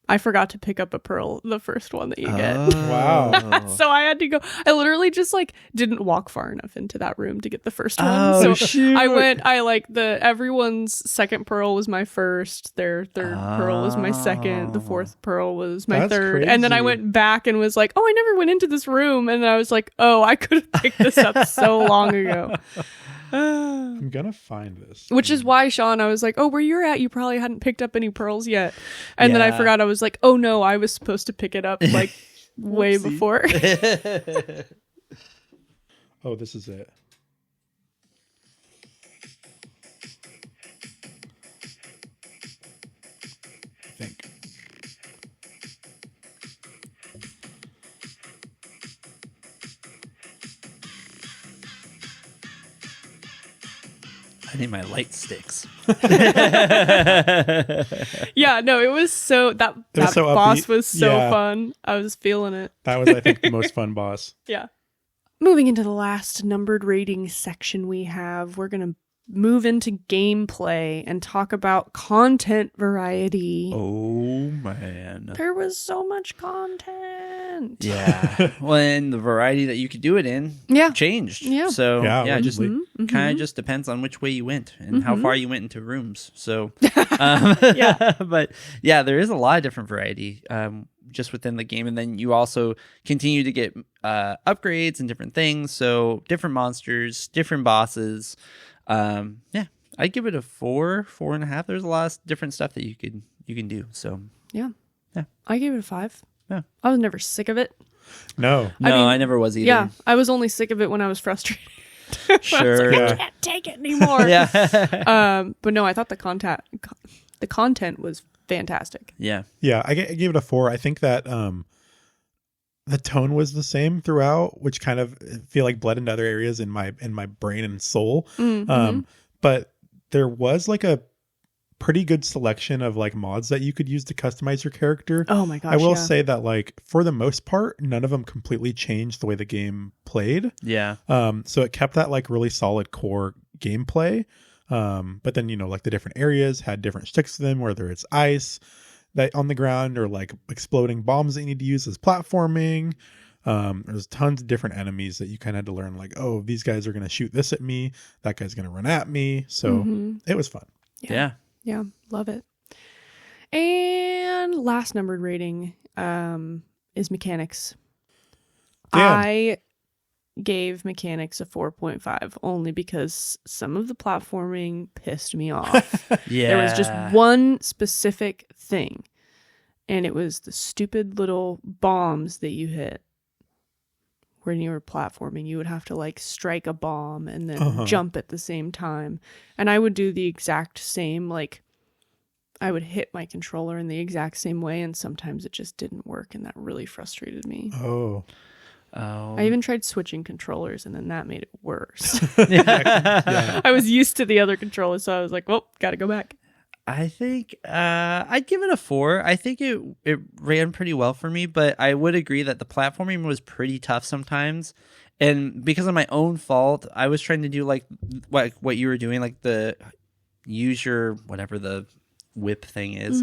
I forgot to pick up a pearl, the first one that you get. Wow. So I had to go. I literally just like didn't walk far enough into that room to get the first one. Oh, So shoot. everyone's second pearl was my first, their third pearl was my second, the fourth pearl was my That's third. And then I crazy. went back and was like, oh, I never went into this room. And then I was like, oh, I could have picked this up so long ago. I'm gonna find this. Which is why, Shawn, I was like, oh, where you're at, you probably hadn't picked up any pearls yet. And then I Yeah. forgot. I was like, oh no, I was supposed to pick it up like way Whoopsie. before. Oh, this is it. I think. I need my light sticks. Yeah, no, it was so that was so boss upbeat. was so Yeah. fun. I was feeling it. That was, I think, the most fun boss. Yeah. Moving into the last numbered rating section we have, we're going to move into gameplay and talk about content variety. Oh, man. There was so much content. Yeah. Well, and the variety that you could do it in Yeah. changed. Yeah. So, Yeah, yeah, just literally. kind of just depends on which way you went and how far you went into rooms. So, Yeah. But yeah, there is a lot of different variety just within the game. And then you also continue to get upgrades and different things. So, different monsters, different bosses. Yeah, I'd give it a 4.5. There's a lot of different stuff that you can do. So, Yeah. Yeah. I gave it a 5. Yeah. I was never sick of it. No. no, I mean, never was either. Yeah. I was only sick of it when I was frustrated. Sure. I can't take it anymore. Yeah. But no, I thought the content was fantastic. Yeah. Yeah, I gave it a 4. I think that the tone was the same throughout, which kind of feel like bled into other areas in my brain and soul. But there was like a pretty good selection of like mods that you could use to customize your character. Oh my gosh. I will yeah. say that like for the most part, none of them completely changed the way the game played. Yeah. So it kept that like really solid core gameplay. But then, like the different areas had different sticks to them, whether it's ice that on the ground or like exploding bombs that you need to use as platforming. There's tons of different enemies that you kind of had to learn, like, oh, these guys are going to shoot this at me. That guy's going to run at me. So it was fun. Yeah. Yeah, love it. And last numbered rating is mechanics. Yeah. I gave mechanics a 4.5 only because some of the platforming pissed me off. Yeah. There was just one specific thing, and it was the stupid little bombs that you hit. When you were platforming, you would have to like strike a bomb and then jump at the same time. And I would do the exact same, like I would hit my controller in the exact same way, and sometimes it just didn't work, and that really frustrated me. Oh. I even tried switching controllers, and then that made it worse. Yeah. I was used to the other controller, so I was like, well, gotta go back. I think I'd give it a 4. I think it ran pretty well for me, but I would agree that the platforming was pretty tough sometimes. And because of my own fault, I was trying to do like what you were doing, like the use your whatever the whip thing is,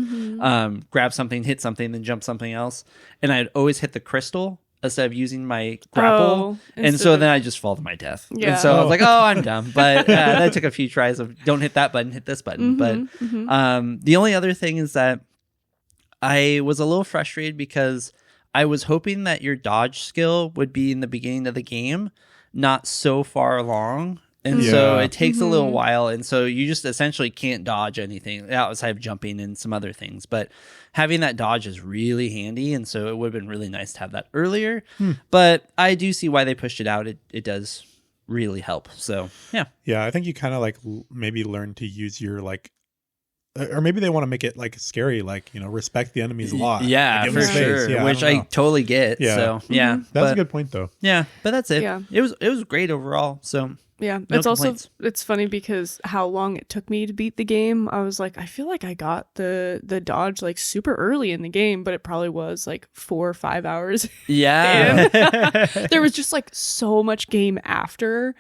grab something, hit something, then jump something else. And I'd always hit the crystal instead of using my grapple. And so then I just fall to my death. Yeah. And so I was like, oh, I'm dumb. But that took a few tries of don't hit that button, hit this button. But the only other thing is that I was a little frustrated because I was hoping that your dodge skill would be in the beginning of the game, not so far along. And so Yeah. it takes a little while. And so you just essentially can't dodge anything outside of jumping and some other things. But having that dodge is really handy. And so it would have been really nice to have that earlier. But I do see why they pushed it out. It does really help. So, yeah. Yeah, I think you kind of like maybe learn to use your like, or maybe they want to make it like scary, like, respect the enemies a lot. Yeah, Like, give for them space. sure. Yeah, Which don't I know. totally get. Yeah. So, yeah. That's but, a good point though. Yeah, but that's it. Yeah. It was great overall. So, Yeah, No it's also complaints. it's funny because how long it took me to beat the game. I was like, I feel like I got the dodge like super early in the game, but it probably was like 4 or 5 hours. yeah. There was just like so much game after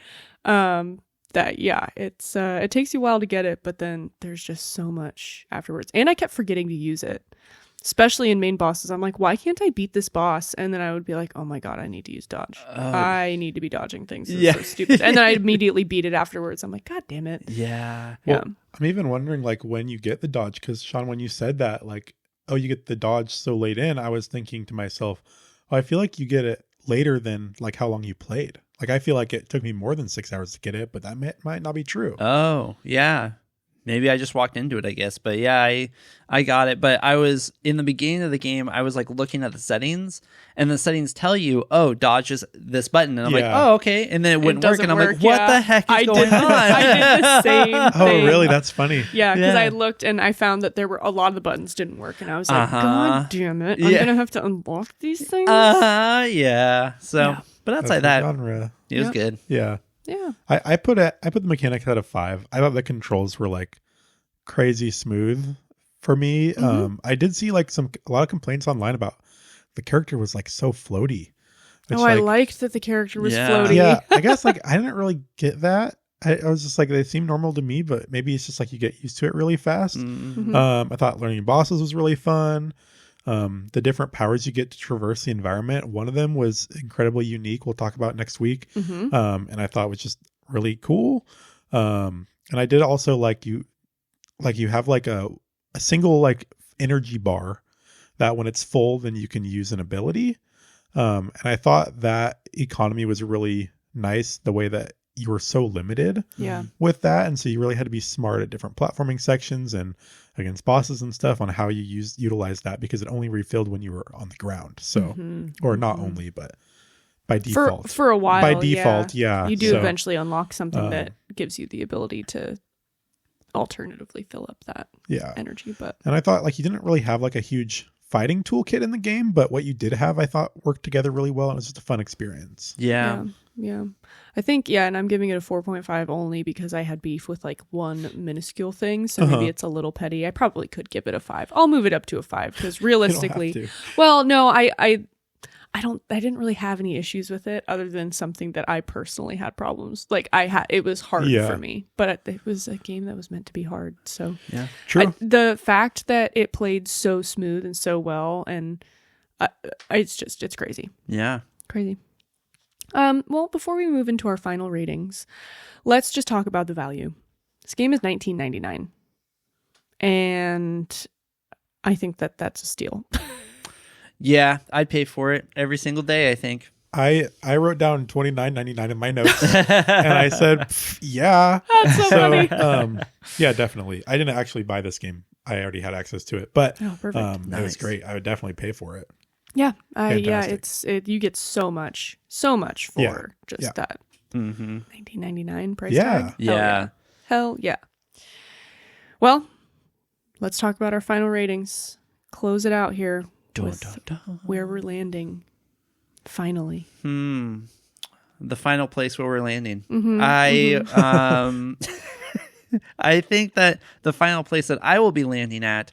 that. Yeah, it's it takes you a while to get it, but then there's just so much afterwards. And I kept forgetting to use it. Especially in main bosses. I'm like, why can't I beat this boss? And then I would be like, oh my God, I need to use dodge. I need to be dodging things. This is so stupid. And then I immediately beat it afterwards. I'm like, God damn it. Yeah. Well, I'm even wondering like when you get the dodge, because Shawn, when you said that, like, oh, you get the dodge so late in, I was thinking to myself, oh, I feel like you get it later than like how long you played. Like, I feel like it took me more than 6 hours to get it, but that might not be true. Oh, yeah. Maybe I just walked into it, I guess. But yeah, I got it. But I was in the beginning of the game, I was like looking at the settings, and the settings tell you, oh, dodge is this button. And I'm like, oh, okay. And then it wouldn't work. And I'm like, what the heck is going on? I did the same thing. Oh, really? That's funny. Yeah, because I looked and I found that there were a lot of the buttons didn't work. And I was like, God damn it. I'm going to have to unlock these things. Yeah. So, but outside that, genre. It was good. Yeah. Yeah. I put the mechanics out of 5. I thought the controls were like crazy smooth for me. I did see like a lot of complaints online about the character was like so floaty. I liked that the character was floaty. Yeah, I guess like I didn't really get that. I was just like, they seem normal to me, but maybe it's just like you get used to it really fast. I thought learning bosses was really fun. The different powers you get to traverse the environment. One of them was incredibly unique. We'll talk about next week. And I thought it was just really cool. And I did also like you have like a single like energy bar that when it's full, then you can use an ability. And I thought that economy was really nice, the way that you were so limited with that. And so you really had to be smart at different platforming sections and against bosses and stuff on how you utilize that, because it only refilled when you were on the ground. So, or not only, but by default. For a while. By default, yeah. You do eventually unlock something that gives you the ability to alternatively fill up that energy. And I thought like you didn't really have like a huge fighting toolkit in the game, but what you did have, I thought worked together really well. And it was just a fun experience. Yeah. I think, and I'm giving it a 4.5 only because I had beef with like one minuscule thing. So maybe it's a little petty. I probably could give it a 5. I'll move it up to a 5 because realistically, well, no, I didn't really have any issues with it other than something that I personally had problems. Like it was hard for me, but it was a game that was meant to be hard. So True. The fact that it played so smooth and so well, and it's crazy. Yeah. Crazy. Well, before we move into our final ratings, let's just talk about the value. This game is $19.99, and I think that that's a steal. Yeah, I'd pay for it every single day, I think. I wrote down $29.99 in my notes, and I said, yeah. That's so funny. Yeah, definitely. I didn't actually buy this game. I already had access to it, but perfect. It was great. I would definitely pay for it. Yeah, you get so much for just that. $19.99 price tag. Yeah. Hell yeah. Well, let's talk about our final ratings. Close it out here with where we're landing. Finally. The final place where we're landing. I think that the final place that I will be landing at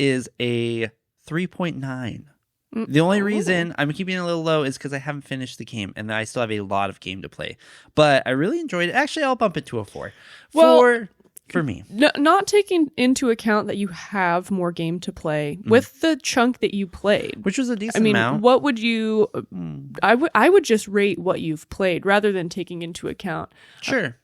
is a 3.9. The only reason I'm keeping it a little low is because I haven't finished the game and I still have a lot of game to play. But I really enjoyed it. Actually, I'll bump it to a 4. Well, for me. Not taking into account that you have more game to play with the chunk that you played. Which was a decent amount. What would you... I would just rate what you've played rather than taking into account... Sure.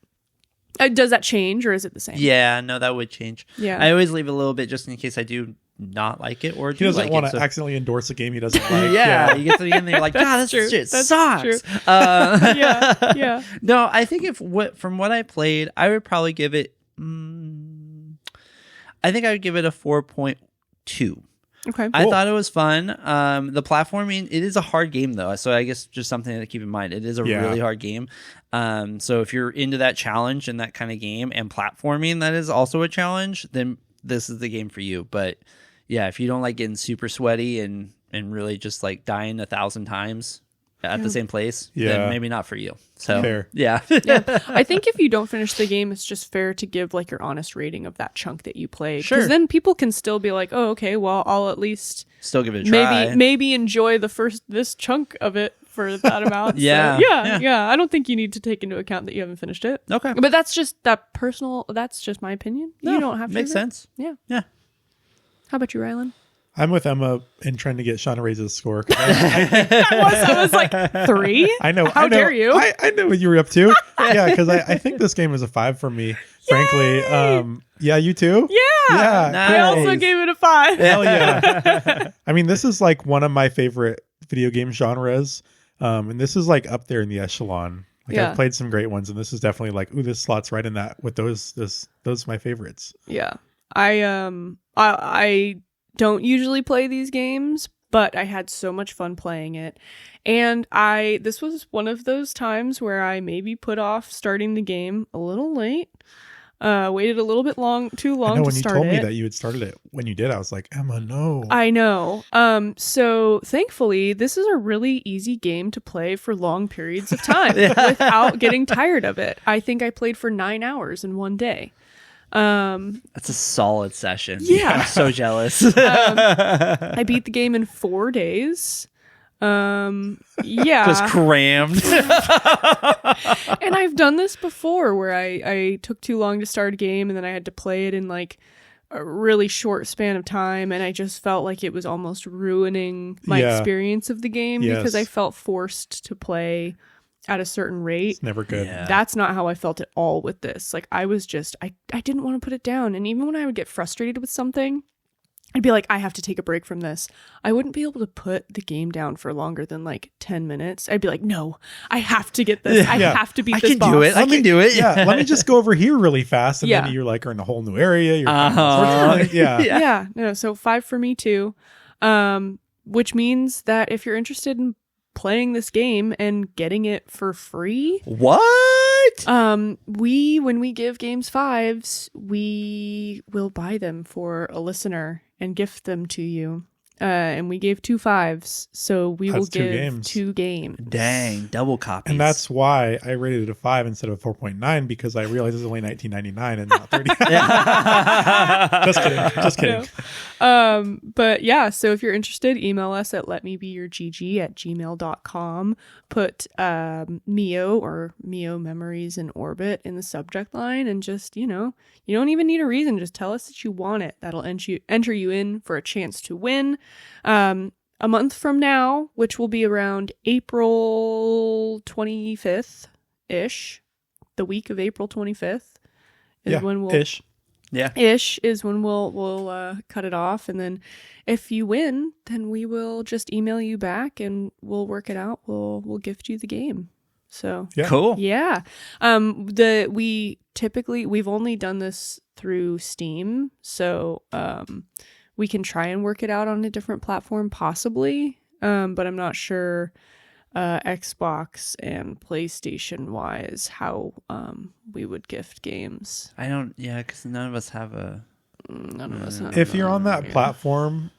Does that change or is it the same? Yeah, no, that would change. Yeah. I always leave a little bit just in case I do not like it or do he doesn't like want it. to accidentally endorse a game he doesn't like. Yeah, you get to the end and you're like, God, this shit sucks. True. Yeah. No, I think from what I played, I would probably give it. I think I would give it a 4.2. Okay. I thought it was fun. The platforming, it is a hard game though, so I guess just something to keep in mind. It is a really hard game. So if you're into that challenge and that kind of game and platforming, that is also a challenge, then this is the game for you. But yeah, if you don't like getting super sweaty and really just like dying 1,000 times at the same place, then maybe not for you. So fair. Yeah. I think if you don't finish the game, it's just fair to give like your honest rating of that chunk that you played. Sure. Because then people can still be like, oh, okay, well, I'll at least still give it a try. Maybe enjoy this chunk of it for that amount. Yeah. So, yeah. I don't think you need to take into account that you haven't finished it. Okay. But that's just that's just my opinion. No, you don't have to. Makes sense. Yeah. Yeah. How about you, Rylan? I'm with Emma in trying to get Shawn to raise his score. I was like 3. I know. How dare you? I know what you were up to. Yeah, because I think this game is a 5 for me. Frankly, yeah, you too. Yeah, Nice. I also gave it a 5. Hell yeah! I mean, this is like one of my favorite video game genres, and this is like up there in the echelon. Like I've played some great ones, and this is definitely like, ooh, this slots right in that with those are my favorites. Yeah, I don't usually play these games, but I had so much fun playing it. And this was one of those times where I maybe put off starting the game a little late. Waited a little bit too long to start it. When you told me that you had started it, when you did, I was like, Emma, no. I know. So thankfully, this is a really easy game to play for long periods of time without getting tired of it. I think I played for 9 hours in one day. That's a solid session. Yeah. I'm so jealous. I beat the game in 4 days. Just crammed. And I've done this before where I took too long to start a game and then I had to play it in like a really short span of time, and I just felt like it was almost ruining my experience of the game because I felt forced to play at a certain rate. It's never good. Yeah. That's not how I felt at all with this. Like I was just I didn't want to put it down, and even when I would get frustrated with something, I'd be like, I have to take a break from this. I wouldn't be able to put the game down for longer than like 10 minutes. I'd be like, no, I have to get this. I have to beat this boss. I can do it. Yeah, let me just go over here really fast. And then you're like, are in a whole new area. You're No, so 5 for me too. Which means that if you're interested in playing this game and getting it for free. What? When we give games 5s, we will buy them for a listener and gift them to you. And we gave 2 5s, so we will give 2 games. Dang, double copies. And that's why I rated it a 5 instead of 4.9, because I realized it's only $19.99 and not $30. Just kidding. No. But yeah, so if you're interested, email us at letmebeyourgg@gmail.com. Put MIO or MIO Memories in Orbit in the subject line, and just, you don't even need a reason. Just tell us that you want it. That'll enter you in for a chance to win. A month from now, which will be around April 25th-ish, the week of April 25th is when we'll... Ish is when we'll cut it off, and then if you win, then we will just email you back and we'll work it out. We'll gift you the game. So cool. Yeah. We've only done this through Steam, so we can try and work it out on a different platform possibly, but I'm not sure Xbox and PlayStation wise how we would gift games. Because none of us have none of us have if you're on that platform,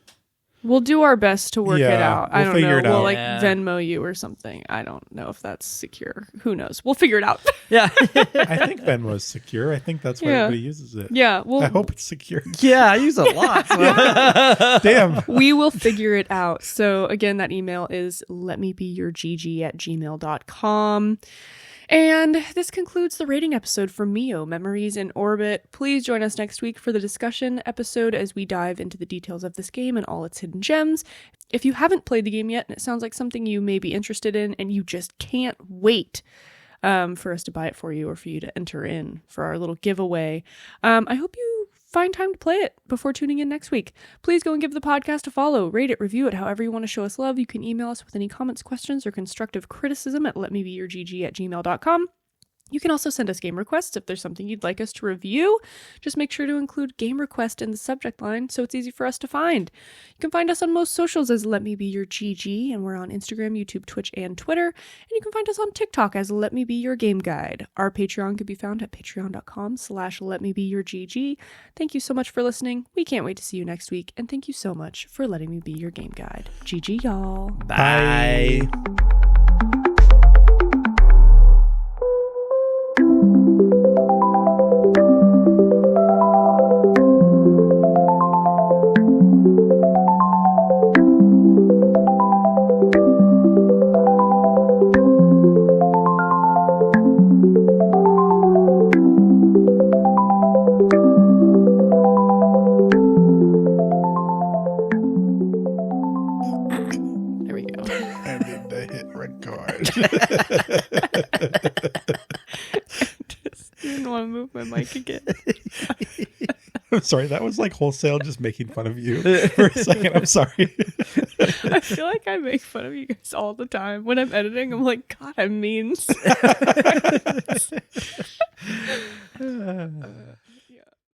we'll do our best to work it out. We'll figure it out. We'll like Venmo you or something. I don't know if that's secure. Who knows? We'll figure it out. Yeah. I think Venmo is secure. I think that's why everybody uses it. Yeah. Well, I hope it's secure. Yeah, I use it a lot. So. Damn. We will figure it out. So again, that email is letmebeyourgg@gmail.com. And this concludes the rating episode for MIO Memories in Orbit. Please join us next week for the discussion episode as we dive into the details of this game and all its hidden gems. If you haven't played the game yet and it sounds like something you may be interested in and you just can't wait for us to buy it for you or for you to enter in for our little giveaway, I hope you find time to play it before tuning in next week. Please go and give the podcast a follow, rate it, review it, however you want to show us love. You can email us with any comments, questions, or constructive criticism at letmebeyourgg@gmail.com. You can also send us game requests if there's something you'd like us to review. Just make sure to include game request in the subject line so it's easy for us to find. You can find us on most socials as Let Me Be Your GG, and we're on Instagram, YouTube, Twitch, and Twitter. And you can find us on TikTok as Let Me Be Your Game Guide. Our Patreon can be found at patreon.com/letmebeyourgg. Thank you so much for listening. We can't wait to see you next week, and thank you so much for letting me be your game guide. GG, y'all. Bye. I need to hit record. Just didn't want to move my mic again. I'm sorry, that was like wholesale just making fun of you for a second. I'm sorry. I feel like I make fun of you guys all the time. When I'm editing, I'm like, God, I'm mean.